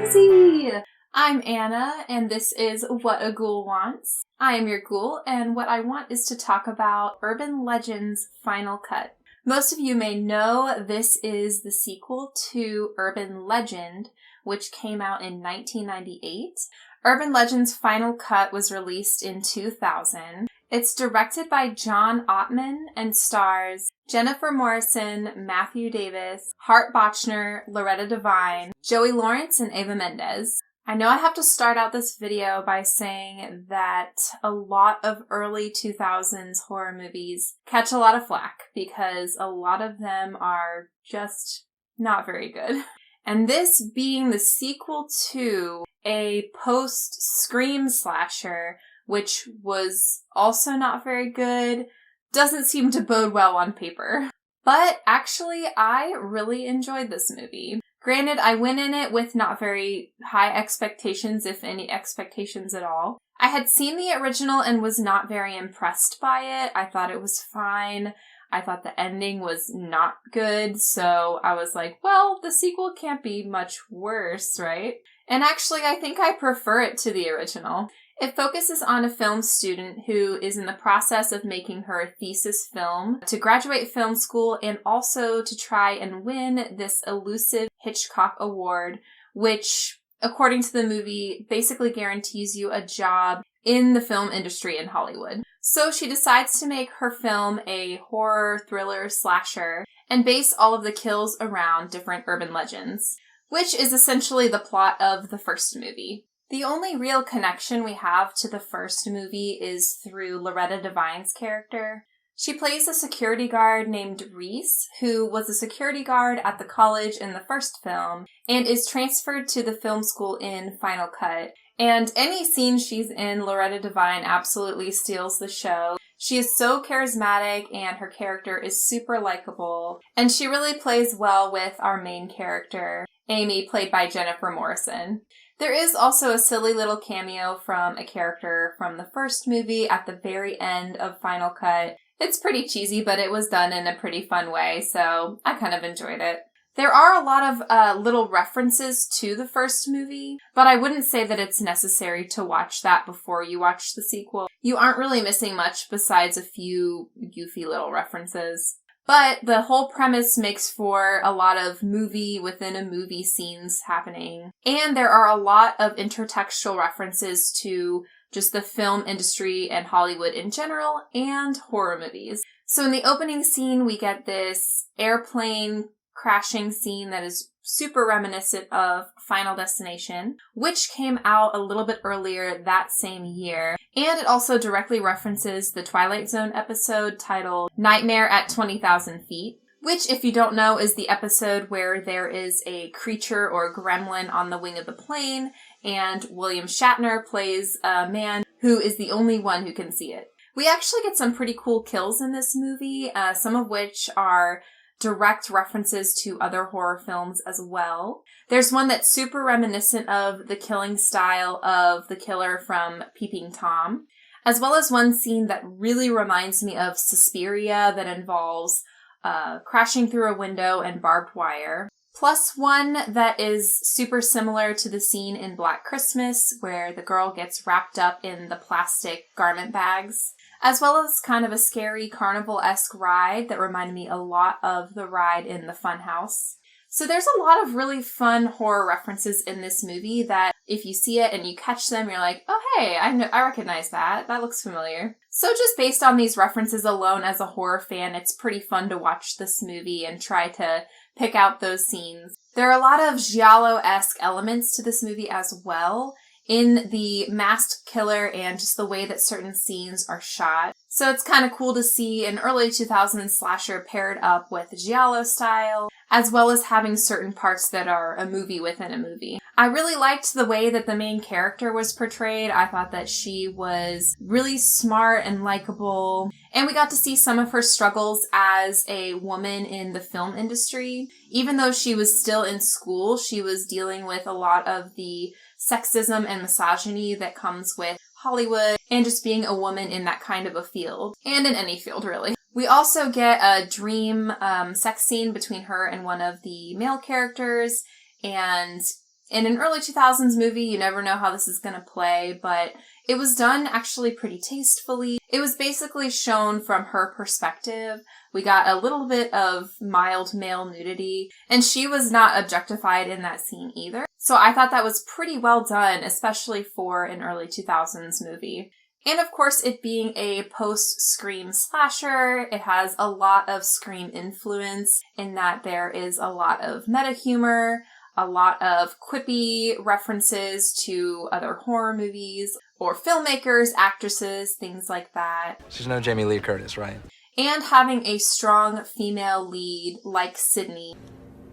cozy! I'm Anna, and this is What a Ghoul Wants. I am your ghoul, and what I want is to talk about Urban Legend's Final Cut. Most of you may know this is the sequel to Urban Legend, which came out in 1998. Urban Legend's Final Cut was released in 2000. It's directed by John Ottman and stars Jennifer Morrison, Matthew Davis, Hart Bochner, Loretta Devine, Joey Lawrence, and Eva Mendes. I know I have to start out this video by saying that a lot of early 2000s horror movies catch a lot of flack because a lot of them are just not very good. And this being the sequel to a post-Scream slasher, which was also not very good, doesn't seem to bode well on paper. But actually, I really enjoyed this movie. Granted, I went in it with not very high expectations, if any expectations at all. I had seen the original and was not very impressed by it. I thought it was fine. I thought the ending was not good, so I was like, well, the sequel can't be much worse, right? And actually, I think I prefer it to the original. It focuses on a film student who is in the process of making her thesis film to graduate film school and also to try and win this elusive Hitchcock Award, which, according to the movie, basically guarantees you a job in the film industry in Hollywood. So she decides to make her film a horror, thriller, slasher, and base all of the kills around different urban legends, which is essentially the plot of the first movie. The only real connection we have to the first movie is through Loretta Devine's character. She plays a security guard named Reese, who was a security guard at the college in the first film, and is transferred to the film school in Final Cut. And any scene she's in, Loretta Devine absolutely steals the show. She is so charismatic, and her character is super likable, and she really plays well with our main character, Amy, played by Jennifer Morrison. There is also a silly little cameo from a character from the first movie at the very end of Final Cut. It's pretty cheesy, but it was done in a pretty fun way, so I kind of enjoyed it. There are a lot of little references to the first movie, but I wouldn't say that it's necessary to watch that before you watch the sequel. You aren't really missing much besides a few goofy little references. But the whole premise makes for a lot of movie within a movie scenes happening. And there are a lot of intertextual references to just the film industry and Hollywood in general and horror movies. So in the opening scene, we get this airplane crashing scene that is super reminiscent of Final Destination, which came out a little bit earlier that same year. And it also directly references the Twilight Zone episode titled Nightmare at 20,000 Feet, which, if you don't know, is the episode where there is a creature or gremlin on the wing of the plane, and William Shatner plays a man who is the only one who can see it. We actually get some pretty cool kills in this movie, some of which are direct references to other horror films as well. There's one that's super reminiscent of the killing style of the killer from Peeping Tom, as well as one scene that really reminds me of Suspiria that involves crashing through a window and barbed wire. Plus one that is super similar to the scene in Black Christmas where the girl gets wrapped up in the plastic garment bags, as well as kind of a scary carnival-esque ride that reminded me a lot of the ride in the Funhouse. So there's a lot of really fun horror references in this movie that if you see it and you catch them, you're like, oh hey, I recognize that. That looks familiar. So just based on these references alone as a horror fan, it's pretty fun to watch this movie and try to pick out those scenes. There are a lot of giallo-esque elements to this movie as well, in the masked killer and just the way that certain scenes are shot. So it's kind of cool to see an early 2000s slasher paired up with giallo style, as well as having certain parts that are a movie within a movie. I really liked the way that the main character was portrayed. I thought that she was really smart and likable, and we got to see some of her struggles as a woman in the film industry. Even though she was still in school, she was dealing with a lot of the sexism and misogyny that comes with Hollywood and just being a woman in that kind of a field, and in any field really. We also get a dream sex scene between her and one of the male characters, and In an early 2000s movie, you never know how this is going to play, but it was done actually pretty tastefully. It was basically shown from her perspective. We got a little bit of mild male nudity, and she was not objectified in that scene either. So I thought that was pretty well done, especially for an early 2000s movie. And of course, it being a post-Scream slasher, it has a lot of Scream influence in that there is a lot of meta humor, a lot of quippy references to other horror movies or filmmakers, actresses, things like that. She's no Jamie Lee Curtis, right? And having a strong female lead like Sydney.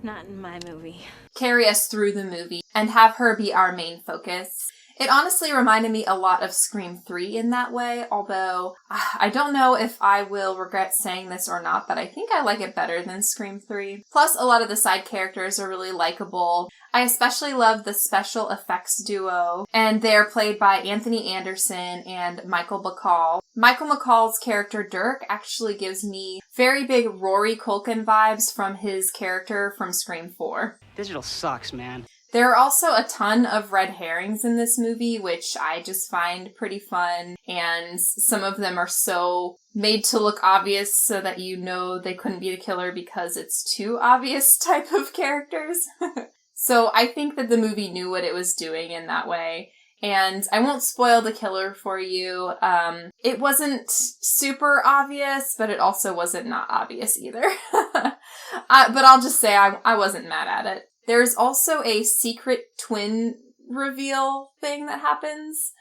Not in my movie. Carry us through the movie and have her be our main focus. It honestly reminded me a lot of Scream 3 in that way, although I don't know if I will regret saying this or not, but I think I like it better than Scream 3. Plus, a lot of the side characters are really likable. I especially love the special effects duo, and they're played by Anthony Anderson and Michael Bacall. Michael McCall's character Dirk actually gives me very big Rory Culkin vibes from his character from Scream 4. Digital sucks, man. There are also a ton of red herrings in this movie, which I just find pretty fun, and some of them are so made to look obvious so that you know they couldn't be the killer because it's too obvious type of characters. So I think that the movie knew what it was doing in that way. And I won't spoil the killer for you. It wasn't super obvious, but it also wasn't not obvious either. But I'll just say I wasn't mad at it. There's also a secret twin reveal thing that happens.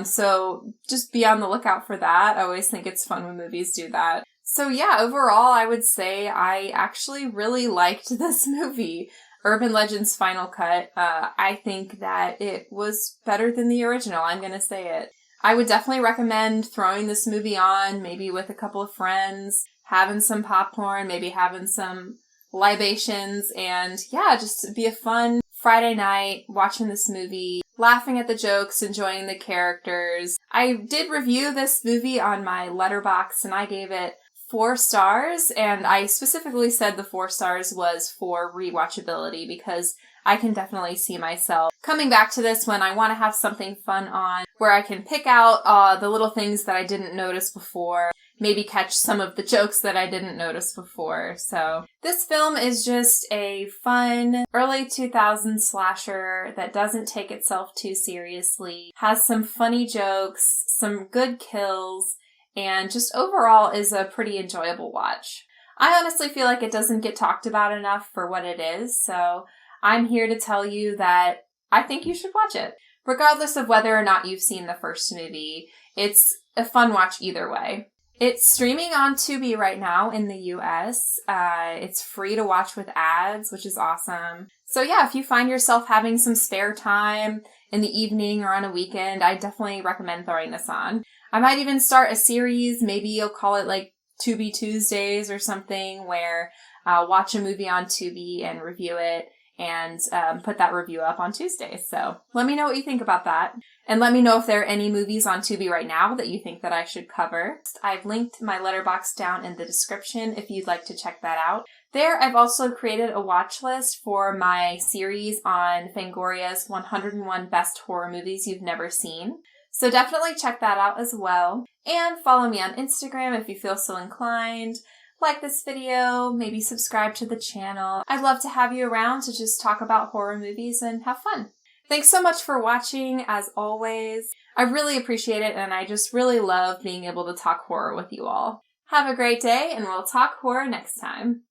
So just be on the lookout for that. I always think it's fun when movies do that. So yeah, overall, I would say I actually really liked this movie. Urban Legends Final Cut. I think that it was better than the original. I'm going to say it. I would definitely recommend throwing this movie on, maybe with a couple of friends, having some popcorn, maybe having some libations, and yeah, just be a fun Friday night watching this movie, laughing at the jokes, enjoying the characters. I did review this movie on my Letterboxd, and I gave it 4 stars, and I specifically said the 4 stars was for rewatchability because I can definitely see myself coming back to this when I want to have something fun on, where I can pick out the little things that I didn't notice before, maybe catch some of the jokes that I didn't notice before. So this film is just a fun early 2000s slasher that doesn't take itself too seriously, has some funny jokes, some good kills, and just overall is a pretty enjoyable watch. I honestly feel like it doesn't get talked about enough for what it is, so I'm here to tell you that I think you should watch it. Regardless of whether or not you've seen the first movie, it's a fun watch either way. It's streaming on Tubi right now in the US. It's free to watch with ads, which is awesome. So yeah, if you find yourself having some spare time in the evening or on a weekend, I definitely recommend throwing this on. I might even start a series, maybe you'll call it like Tubi Tuesdays or something, where I'll watch a movie on Tubi and review it and put that review up on Tuesdays. So let me know what you think about that. And let me know if there are any movies on Tubi right now that you think that I should cover. I've linked my Letterboxd down in the description if you'd like to check that out. There, I've also created a watch list for my series on Fangoria's 101 Best Horror Movies You've Never Seen. So definitely check that out as well. And follow me on Instagram if you feel so inclined. Like this video, maybe subscribe to the channel. I'd love to have you around to just talk about horror movies and have fun. Thanks so much for watching, as always. I really appreciate it, and I just really love being able to talk horror with you all. Have a great day, and we'll talk horror next time.